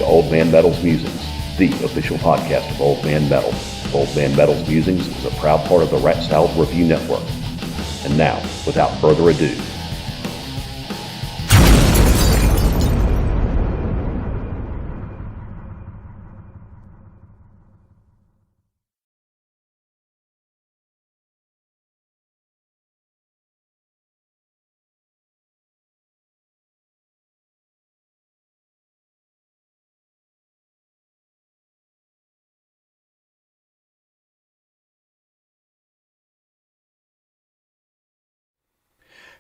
to Old Man Metal's Musings, the official podcast of Old Man Metal. Old Man Metal's Musings is a proud part of the Rat Salad Review Network. And now, without further ado,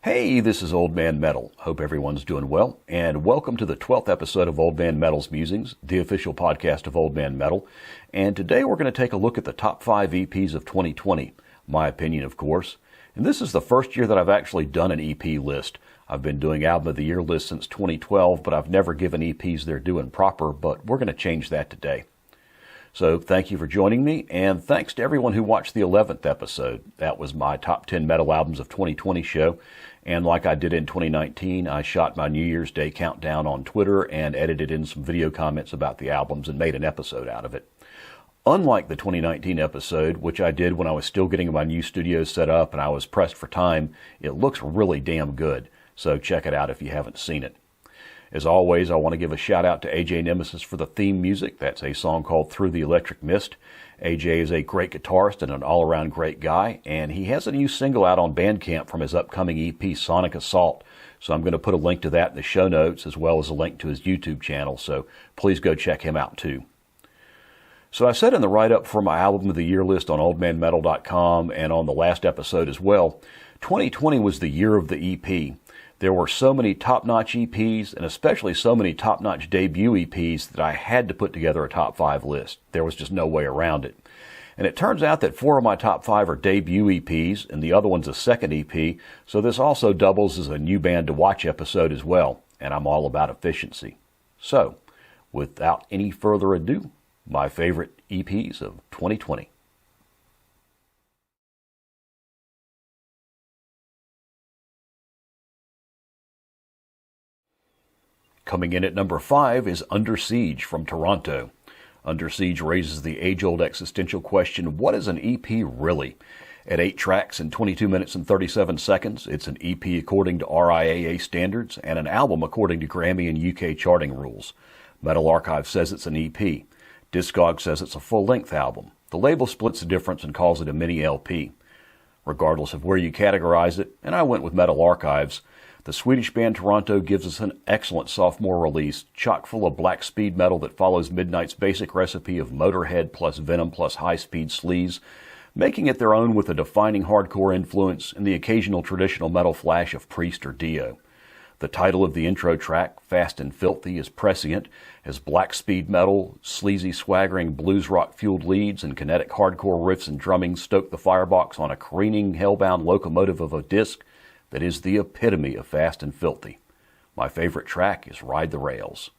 hey, this is Old Man Metal. Hope everyone's doing well, and welcome to the 12th episode of Old Man Metal's Musings, the official podcast of Old Man Metal. And today we're going to take a look at the top 5 EPs of 2020, my opinion, of course. And this is the first year that I've actually done an EP list. I've been doing Album of the Year lists since 2012, but I've never given EPs their due and proper, but we're going to change that today. So thank you for joining me, and thanks to everyone who watched the 11th episode. That was my top 10 metal albums of 2020 show. And like I did in 2019, I shot my New Year's Day countdown on Twitter and edited in some video comments about the albums and made an episode out of it. Unlike the 2019 episode, which I did when I was still getting my new studio set up and I was pressed for time, it looks really damn good. So check it out if you haven't seen it. As always, I want to give a shout out to AJ Nemesis for the theme music. That's a song called Through the Electric Mist. AJ is a great guitarist and an all-around great guy, and he has a new single out on Bandcamp from his upcoming EP, Sonic Assault. So I'm going to put a link to that in the show notes, as well as a link to his YouTube channel, so please go check him out too. So I said in the write-up for my Album of the Year list on oldmanmetal.com and on the last episode as well, 2020 was the year of the EP. There were so many top-notch EPs, and especially so many top-notch debut EPs, that I had to put together a top 5 list. There was just no way around it. And it turns out that 4 of my top 5 are debut EPs, and the other one's a second EP, so this also doubles as a new band to watch episode as well, and I'm all about efficiency. So, without any further ado, my favorite EPs of 2020. Coming in at number 5 is Under Siege from Tøronto. Under Siege raises the age-old existential question, what is an EP really? At 8 tracks and 22 minutes and 37 seconds, it's an EP according to RIAA standards and an album according to Grammy and UK charting rules. Metal Archive says it's an EP. Discog says it's a full-length album. The label splits the difference and calls it a mini LP. Regardless of where you categorize it, and I went with Metal Archives, the Swedish band Tøronto gives us an excellent sophomore release, chock full of black speed metal that follows Midnight's basic recipe of Motorhead plus Venom plus high-speed sleaze, making it their own with a defining hardcore influence and the occasional traditional metal flash of Priest or Dio. The title of the intro track, Fast and Filthy, is prescient, as black speed metal, sleazy swaggering blues rock-fueled leads, and kinetic hardcore riffs and drumming stoke the firebox on a careening, hellbound locomotive of a disc that is the epitome of Fast and Filthy. My favorite track is Ride the Rails.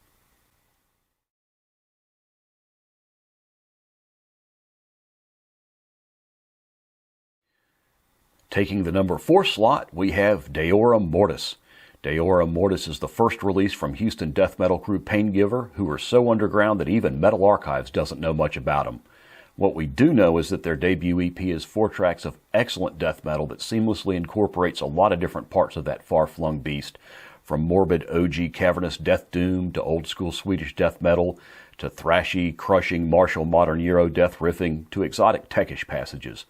Taking the number 4 slot, we have Deorum Mortis. Deorum Mortis is the first release from Houston death metal crew Paingiver, who are so underground that even Metal Archives doesn't know much about them. What we do know is that their debut EP is 4 tracks of excellent death metal that seamlessly incorporates a lot of different parts of that far-flung beast, from morbid OG cavernous death doom to old-school Swedish death metal to thrashy, crushing martial modern Euro death riffing to exotic techish passages.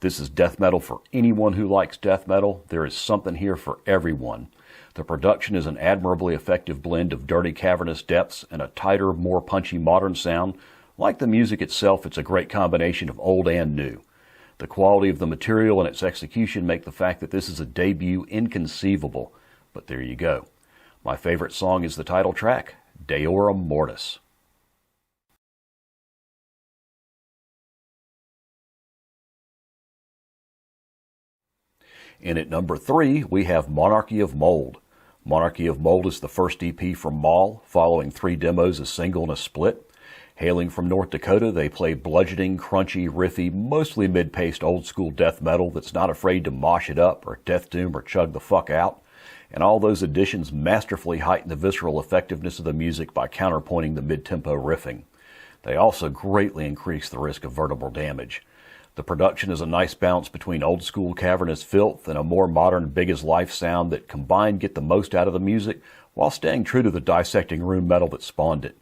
This is death metal for anyone who likes death metal. There is something here for everyone. The production is an admirably effective blend of dirty cavernous depths and a tighter, more punchy modern sound. Like the music itself, it's a great combination of old and new. The quality of the material and its execution make the fact that this is a debut inconceivable. But there you go. My favorite song is the title track, Deorum Mortis. In at number 3, we have Monarchy of Maul. Monarchy of Maul is the first EP from Maul, following 3 demos, a single and a split. Hailing from North Dakota, they play bludgeoning, crunchy, riffy, mostly mid-paced old-school death metal that's not afraid to mosh it up or death doom or chug the fuck out. and all those additions masterfully heighten the visceral effectiveness of the music by counterpointing the mid-tempo riffing. They also greatly increase the risk of vertebral damage. The production is a nice balance between old-school cavernous filth and a more modern big-as-life sound that combined get the most out of the music while staying true to the dissecting room metal that spawned it.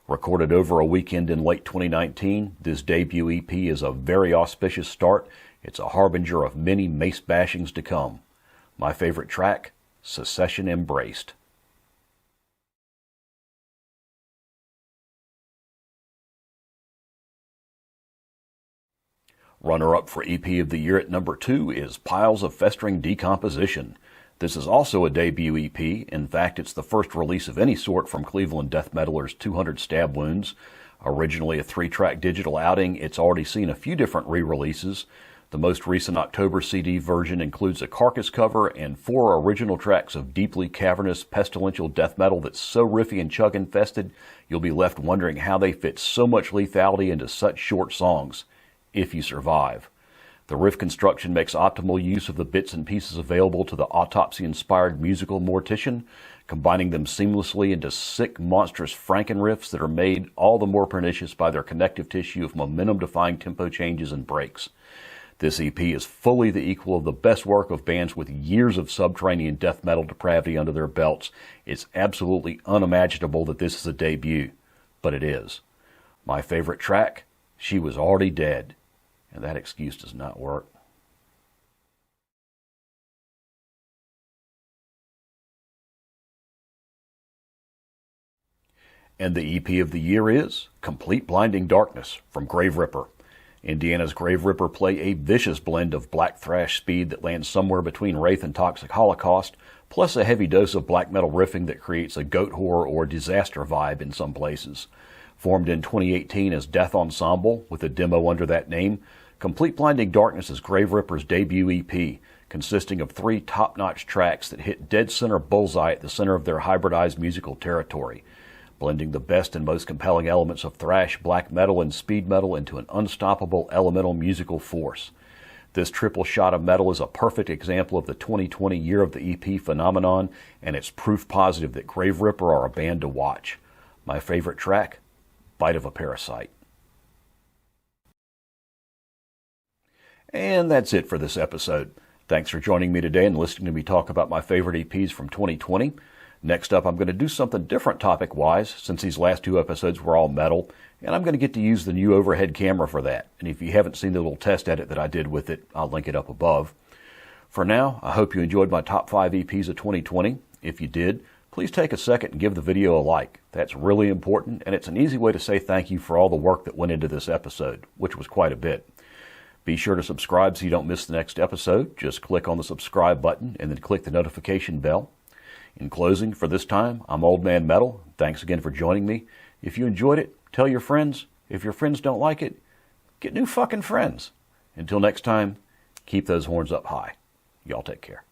Recorded over a weekend in late 2019, this debut EP is a very auspicious start. It's a harbinger of many mace bashings to come. My favorite track, Secession Embraced. Runner-up for EP of the Year at number 2 is Piles of Festering Decomposition. This is also a debut EP. In fact, it's the first release of any sort from Cleveland death metalers 200 Stab Wounds. Originally a 3-track digital outing, it's already seen a few different re-releases. The most recent October CD version includes a Carcass cover and 4 original tracks of deeply cavernous, pestilential death metal that's so riffy and chug-infested, you'll be left wondering how they fit so much lethality into such short songs, if you survive. The riff construction makes optimal use of the bits and pieces available to the autopsy-inspired musical mortician, combining them seamlessly into sick, monstrous Franken riffs that are made all the more pernicious by their connective tissue of momentum-defying tempo changes and breaks. This EP is fully the equal of the best work of bands with years of subterranean death metal depravity under their belts. It's absolutely unimaginable that this is a debut, but it is. My favorite track, She Was Already Dead. And that excuse does not work. And the EP of the year is Complete Blinding Darkness from GraveRipper. Indiana's GraveRipper play a vicious blend of black thrash speed that lands somewhere between Wraith and Toxic Holocaust, plus a heavy dose of black metal riffing that creates a goat horror or disaster vibe in some places. Formed in 2018 as Death Ensemble, with a demo under that name, Complete Blinding Darkness is GraveRipper's debut EP, consisting of 3 top-notch tracks that hit dead center bullseye at the center of their hybridized musical territory, blending the best and most compelling elements of thrash, black metal, and speed metal into an unstoppable elemental musical force. This triple shot of metal is a perfect example of the 2020 year of the EP phenomenon, and it's proof positive that GraveRipper are a band to watch. My favorite track, Bite of a Parasite. And that's it for this episode. Thanks for joining me today and listening to me talk about my favorite EPs from 2020. Next up, I'm going to do something different topic-wise, since these last 2 episodes were all metal, and I'm going to get to use the new overhead camera for that. And if you haven't seen the little test edit that I did with it, I'll link it up above. For now, I hope you enjoyed my top 5 EPs of 2020. If you did, please take a second and give the video a like. That's really important, and it's an easy way to say thank you for all the work that went into this episode, which was quite a bit. Be sure to subscribe so you don't miss the next episode. Just click on the subscribe button and then click the notification bell. In closing, for this time, I'm Old Man Metal. Thanks again for joining me. If you enjoyed it, tell your friends. If your friends don't like it, get new fucking friends. Until next time, keep those horns up high. Y'all take care.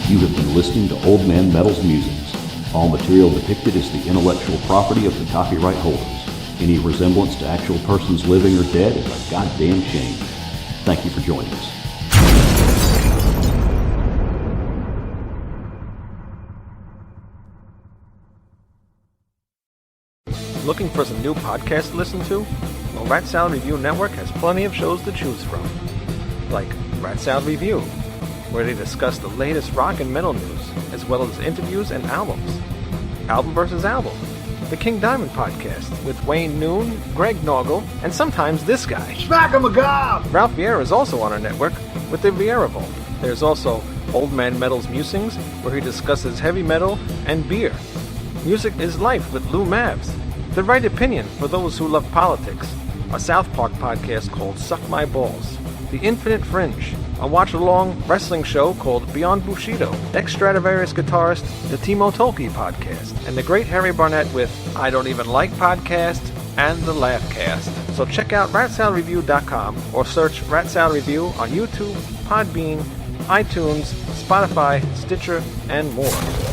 You have been listening to Old Man Metal's musings. All material depicted is the intellectual property of the copyright holders. Any resemblance to actual persons living or dead is a goddamn shame. Thank you for joining us. Looking for some new podcasts to listen to? Well, Rat Salad Review Network has plenty of shows to choose from. Like Rat Salad Review, where they discuss the latest rock and metal news, as well as interviews and albums. Album vs. Album, the King Diamond Podcast, with Wayne Noon, Greg Noggle, and sometimes this guy. Smack 'em a gob! Ralph Vieira is also on our network with the Vieira Vault. There's also Old Man Metal's Musings, where he discusses heavy metal and beer. Music is Life with Lou Mavs. The Right Opinion for those who love politics. A South Park podcast called Suck My Balls. The Infinite Fringe, a watch-along wrestling show called Beyond Bushido. Ex-Stradivarius guitarist, the Timo Tolkki podcast. And the Great Harry Barnett with I Don't Even Like Podcast and the Laughcast. So check out ratsaladreview.com or search Rat Salad Review on YouTube, Podbean, iTunes, Spotify, Stitcher, and more.